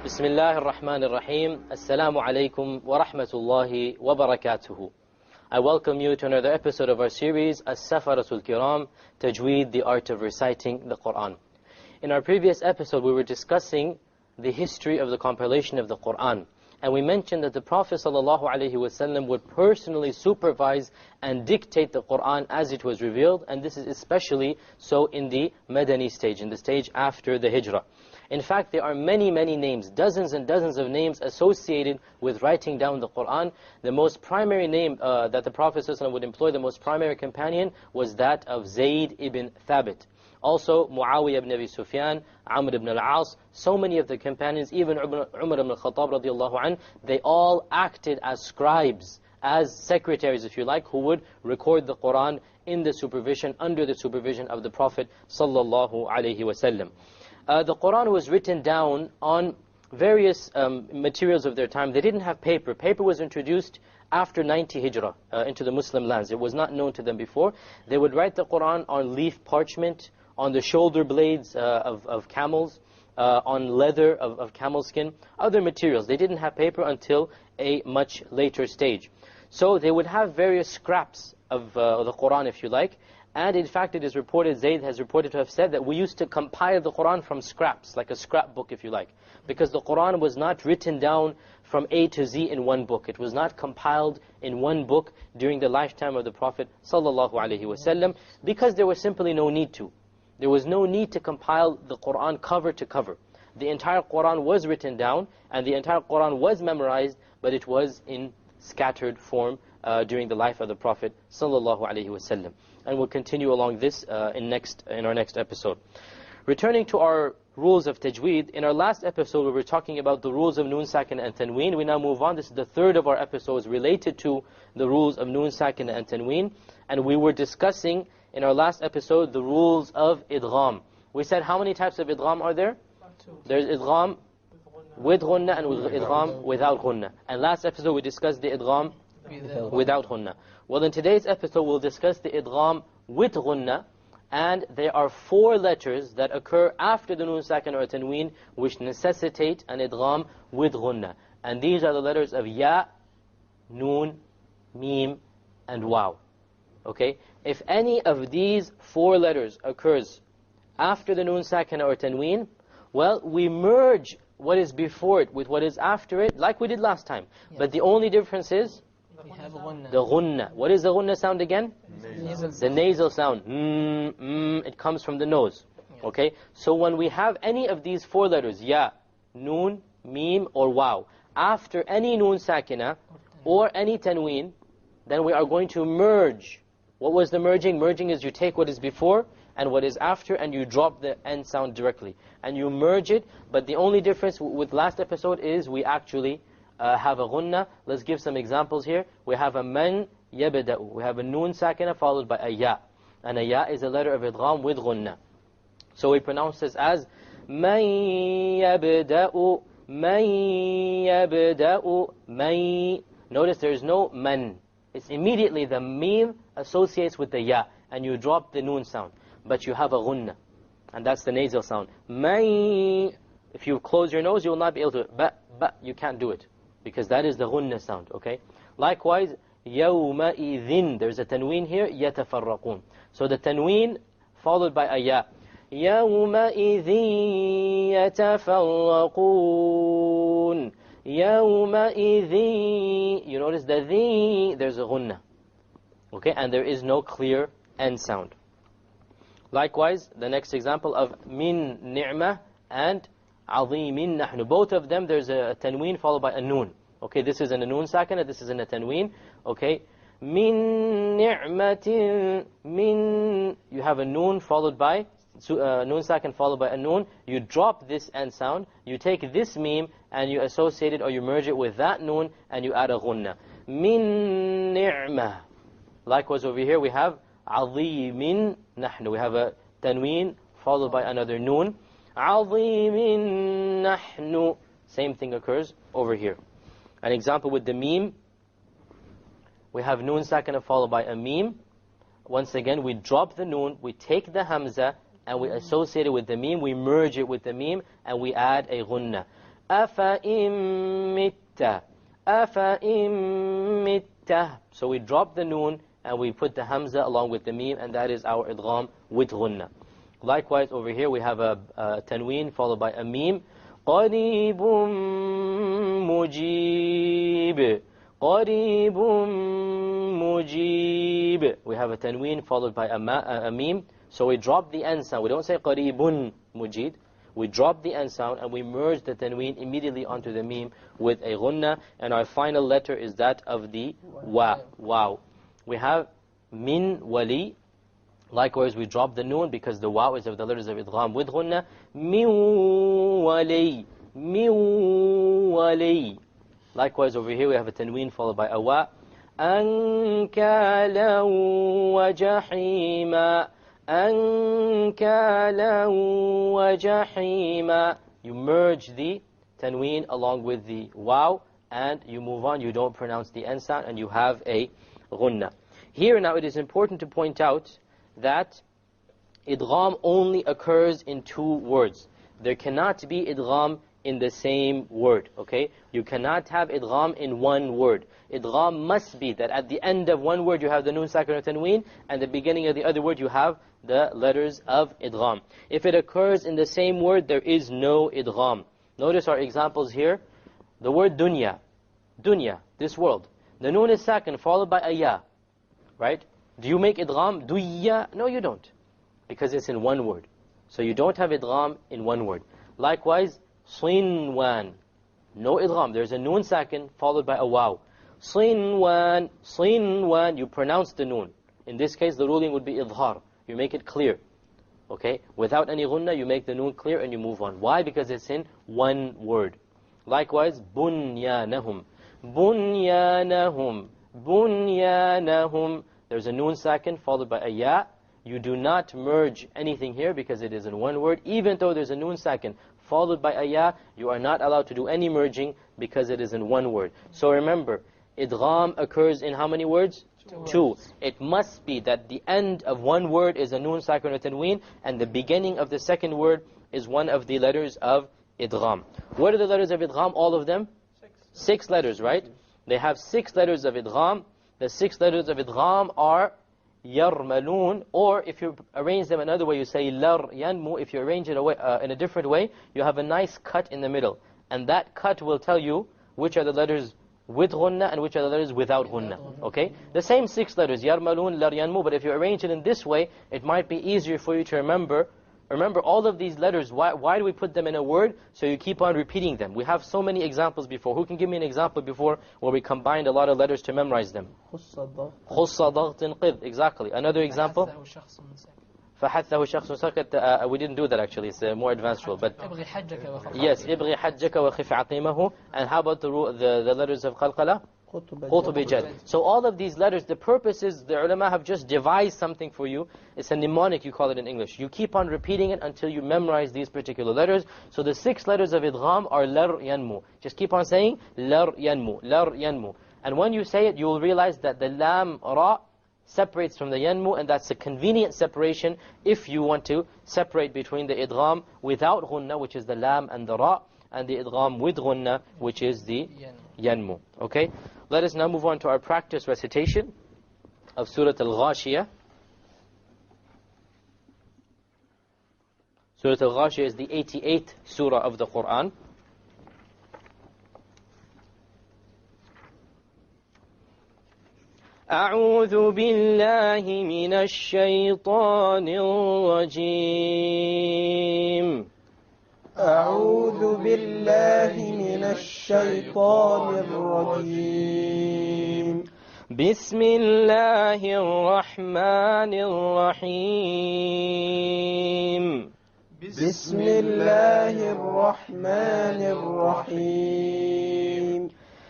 Bismillah ar-Rahman ar-Rahim. Assalamu alaikum wa rahmatullahi wa barakatuhu. I welcome you to another episode of our series, Safara Keram, Tajweed, the art of reciting the Qur'an. In our previous episode, we were discussing the history of the compilation of the Qur'an. And we mentioned that the Prophet ﷺ would personally supervise and dictate the Qur'an as it was revealed. And this is especially so in the Madani stage, in the stage after the Hijrah. In fact, there are many, many names, dozens and dozens of names associated with writing down the Qur'an. The most primary name that the Prophet ﷺ would employ, the most primary companion, was that of Zayd ibn Thabit. Also, Muawiyah ibn Abi Sufyan, Amr ibn al-As, so many of the companions, even Umar ibn al-Khattab radiallahu anh, they all acted as scribes, as secretaries, if you like, who would record the Qur'an in the supervision, under the supervision of the Prophet sallallahu alaihi wasallam. The Qur'an was written down on various materials of their time. They didn't have paper. Paper was introduced after 90 Hijrah into the Muslim lands. It was not known to them before. They would write the Qur'an on leaf parchment, on the shoulder blades of camels, on leather of camel skin, other materials. They didn't have paper until a much later stage. So they would have various scraps of the Qur'an, if you like. And in fact, it is reported, Zayd has reported to have said that we used to compile the Qur'an from scraps, like a scrapbook, if you like. Because the Qur'an was not written down from A to Z in one book. It was not compiled in one book during the lifetime of the Prophet sallallahu alaihi wasallam, because there was simply no need to. There was no need to compile the Qur'an cover to cover. The entire Qur'an was written down, and the entire Qur'an was memorized, but it was in scattered form during the life of the Prophet sallallahu alaihi wasallam. And we'll continue along this in our next episode. Returning to our rules of tajweed, in our last episode we were talking about the rules of noon sakin and tanween. We now move on. This is the third of our episodes related to the rules of noon sakin and tanween. And we were discussing in our last episode the rules of idgham. We said how many types of idgham are there? There's idgham with ghunnah and idgham without ghunnah. And last episode we discussed the idgham without ghunnah. Well, in today's episode we'll discuss the idgham with ghunnah. And there are 4 letters that occur after the noon sakin or tanween which necessitate an idgham with ghunnah. And these are the letters of ya, noon, mim, and waw. Okay? If any of these 4 letters occurs after the noon sakin or tanween, well, we merge what is before it with what is after it, like we did last time. Yes. But the only difference is we have the ghunnah. What is the ghunnah sound again? The nasal sound. It comes from the nose. Okay? So when we have any of these 4 letters, ya, noon, mim, or waw, after any noon sakina or any tanween, then we are going to merge. What was the merging? Merging is you take what is before and what is after and you drop the end sound directly. And you merge it, but the only difference with last episode is we actually have a ghunnah. Let's give some examples here. We have a man yabda'u. We have a noon sakina followed by a ya. And a ya is a letter of idgham with ghunnah. So we pronounce this as man yabda'u, man yabda'u, man. Notice there is no man. It's immediately the mim associates with the ya, and you drop the noon sound. But you have a ghunnah, and that's the nasal sound. Man. If you close your nose, you will not be able to. But you can't do it, because that is the ghunnah sound. Okay. Likewise, يَوْمَئِذٍ. There's a tanween here. يَتَفَرَّقُونَ. So the tanween followed by a ya. يَوْمَئِذٍ يَتَفَرَّقُونَ. يَوْمَئِذٍ. You notice the the, there's a ghunnah. Okay, and there is no clear end sound. Likewise, the next example of min ni'mah and عَظِيمٍ نَحْنُ. Both of them, there's a tanween followed by a noon. Okay, this is in a noon sakina, this is in a tanween. Okay, min ni'matin, min. You have a noon followed by noon sakin followed by a noon. You drop this end sound. You take this mim and you associate it or you merge it with that noon and you add a ghunnah. Min ni'mah. Likewise over here we have عَظِيمٍ نَحْنُ. We have a tanween followed by another noon. عَظِيمٍ نَحْنُ. Same thing occurs over here. An example with the mim. We have noon sakina followed by a mim. Once again, we drop the noon, we take the hamza, and we associate it with the mim, we merge it with the mim, and we add a ghunnah. أَفَإِن مِتَّ أَفَإِن مِتَّ. So we drop the noon and we put the hamza along with the meme, and that is our idgham with ghunna. Likewise over here we have a tanween followed by a meme. قَرِيبٌ مُجِيبٌ قَرِيبٌ مُجِيبٌ. We have a tanween followed by a meme. So we drop the end sound. We don't say قَرِيبٌ مُجِيد. We drop the end sound and we merge the tanween immediately onto the meme with a ghunna. And our final letter is that of the wow. We have min wali. Likewise, we drop the noon because the waw is of the letters of idgham with ghunna. Min wali. Min wali. Likewise, over here we have a tanween followed by a wa. أَنْكَالًا وَجَحِيمًا أَنْكَالًا وَجَحِيمًا. You merge the tanween along with the waw and you move on. You don't pronounce the end sound and you have a ghunna. Here now it is important to point out that idgham only occurs in two words. There cannot be idgham in the same word, okay? You cannot have idgham in one word. Idgham must be that at the end of one word you have the noon sakin or tanween, and the beginning of the other word you have the letters of idgham. If it occurs in the same word, there is no idgham. Notice our examples here. The word dunya, this world. The noon is sakin followed by a ya, right? Do you make idgham? Duyya? No, you don't. Because it's in one word. So you don't have idgham in one word. Likewise, Sinwan. No idgham. There's a noon sakin followed by a waw. Sinwan. Sinwan. You pronounce the noon. In this case, the ruling would be idhar. You make it clear. Okay? Without any ghunna, you make the noon clear and you move on. Why? Because it's in one word. Likewise, bunyanahum. Bunyanahum. Bunyanahum. There's a noon sakin followed by a ya. You do not merge anything here because it is in one word. Even though there's a noon sakin followed by a ya, you are not allowed to do any merging because it is in one word. So remember, idgham occurs in how many words? Two. It must be that the end of one word is a noon sakin or tanween, and the beginning of the second word is one of the letters of idgham. What are the letters of idgham? All of them? 6 letters, right? They have 6 letters of idgham. The 6 letters of idgham are yarmalun, or if you arrange them another way, you say lar yanmu. If you arrange it in a different way, you have a nice cut in the middle. And that cut will tell you which are the letters with ghunna and which are the letters without ghunna. Okay? The same 6 letters, yarmalun, lar yanmu, but if you arrange it in this way, it might be easier for you to remember. Remember all of these letters, why do we put them in a word? So you keep on repeating them. We have so many examples before. Who can give me an example before where we combined a lot of letters to memorize them? خُصَّ ضَغْطٍ قِذْ. Exactly. Another example? فَحَثَّهُ شَخْصٌ سَكَتْ. We didn't do that actually. It's a more advanced rule. But yes, إِبْغِ حَجَّكَ وَخِفْ عَقِيمَهُ. And how about the letters of qalqala? So all of these letters, the purpose is, the ulama have just devised something for you. It's a mnemonic, you call it in English. You keep on repeating it until you memorize these particular letters. So the 6 letters of idgham are lar yanmu. Just keep on saying lar yanmu, lar yanmu. And when you say it, you will realize that the lam ra separates from the yanmu, and that's a convenient separation if you want to separate between the idgham without ghunna, which is the lam and the ra, and the idgham with ghunna, which is the yanmu. Okay? Let us now move on to our practice recitation of Surah Al-Ghashiyah. Surah Al-Ghashiyah is the 88th surah of the Qur'an. أعوذ بالله من الشيطان الرجيم. أعوذ بالله من الشيطان الرجيم. بسم الله الرحمن الرحيم. بسم الله الرحمن الرحيم.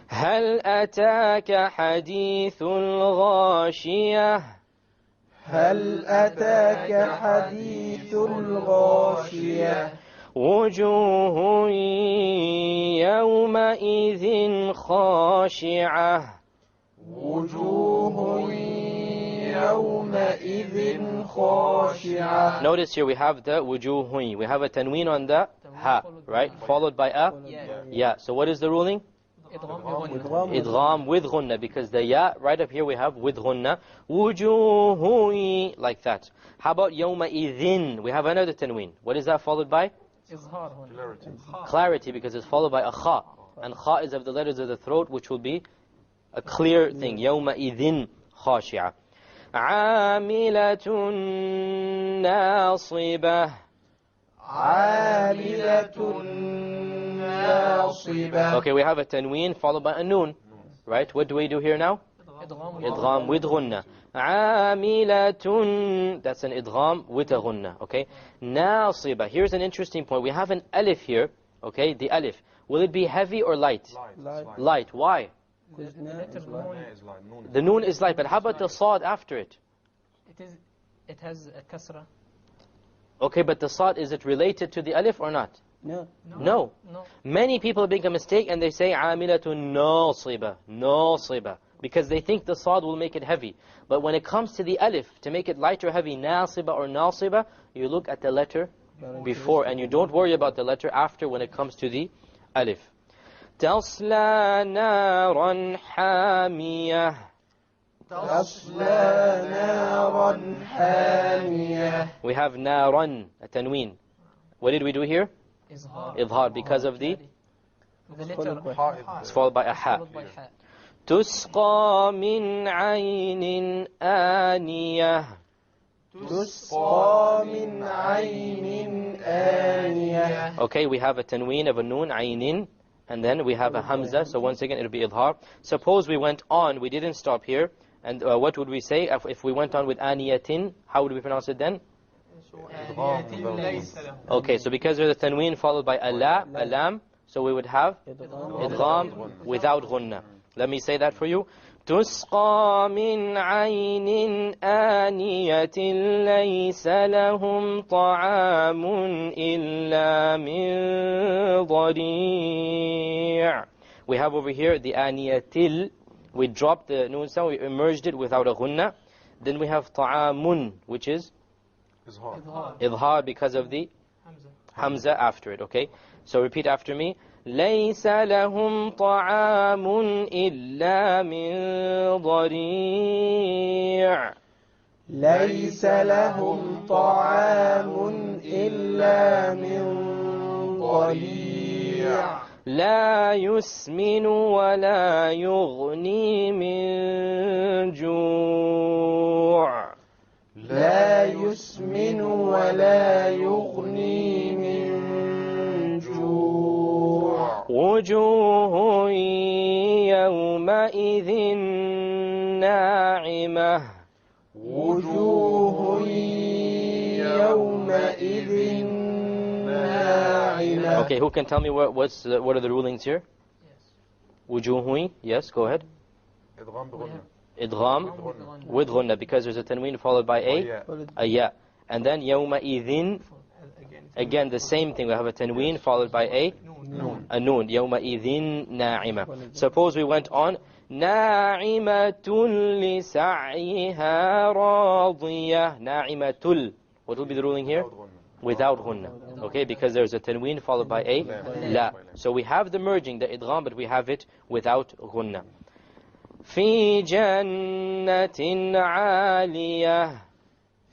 هل أتاك حديث الغاشية؟ هل أتاك حديث الغاشية؟ وجوه يومئذ خاشعة. وجوه يومئذ خاشعة. Notice here we have the wujuh. We have a tanween on the ha, right? Followed by a ya. So what is the ruling? Idgham with ghunna, because the ya right up here we have with ghunna. Wujuhu, like that. How about yawma idhin? We have another tanween. What is that followed by? Clarity, because it's followed by a kha. And kha is of the letters of the throat, which will be a clear thing. Yawma idhin khashi'a. Amilatun nasibah. Okay, we have a tanween followed by a noon, right? What do we do here now? Idgham with ghunna. Amilatun, that's an idgham with a ghunna, okay? Nasiba, here's an interesting point. We have an alif here, okay? The alif. Will it be heavy or light? Light. Why? The noon is light, but how about the sad after it? It has a kasra. Okay, but the sad, is it related to the alif or not? No. Many people make a mistake and they say amilatun nasiba, because they think the sad will make it heavy. But when it comes to the alif, to make it light or heavy, nasiba or nasiba, you look at the letter before and you don't worry about the letter after when it comes to the alif. Tasla naran hamiyah. We have naran, a tanween. What did we do here? Idhar, because of the it's followed by a ha. Tusqa min aynin aniyah. Okay, we have a tanween of a noon, aynin, and then we have a hamza, so once again it'll be idhar. Suppose we went on, we didn't stop here, and what would we say if we went on with aniyatin? How would we pronounce it then? Okay, so because there's a tanween followed by a lam, so we would have idgham without ghunna. Let me say that for you. تسقى من عين آنية ليس لهم طعام إلا من ضريع. We have over here the آنية. We dropped the noon sound, we emerged it without a ghunna. Then we have طعام, which is idhar because of the hamza after it, okay? So repeat after me. ليس لهم طعام إلا من ضريع. ليس لهم طعام إلا من ضريع. لا يسمن ولا يغني من جوع. لا يسمن ولا يغني من جوع. وجوه يومئذ ناعمة. وجوه يومئذ ناعمة. Okay, who can tell me what are the rulings here? وجوه, yes, go ahead. Idgham with ghunna, because there's a tanween followed by a ya. And then يومئذ, again the same thing, we have a tanween followed by a noon. يومئذ ناعمة. Suppose we went on ناعمة لسعيها راضية. ناعمة, what will be the ruling here? Without ghunna, okay, because there's a tanween followed by a la. So we have the merging, the idgham, but we have it without ghunna. في جنة عالية.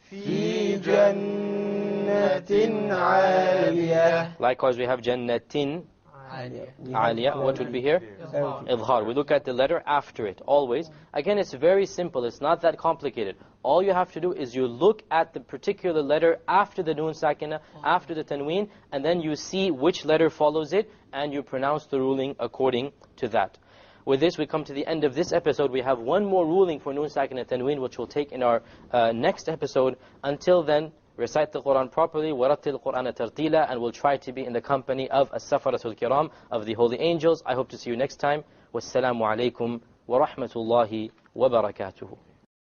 في جنة عالية. Likewise we have جنة عالية. What would be here? Idhar. We look at the letter after it, always. Again, it's very simple, it's not that complicated. All you have to do is you look at the particular letter after the noon sakina, after the tanween, and then you see which letter follows it, and you pronounce the ruling according to that. With this, we come to the end of this episode. We have one more ruling for noon sakin and tanween, which we'll take in our next episode. Until then, recite the Qur'an properly, وَرَتِّلْ الْقُرْآنَ تَرْتِيلًا, and we'll try to be in the company of As-Safaratul Keram, of the holy angels. I hope to see you next time. Wassalamu alaikum wa rahmatullahi wa barakatuhu.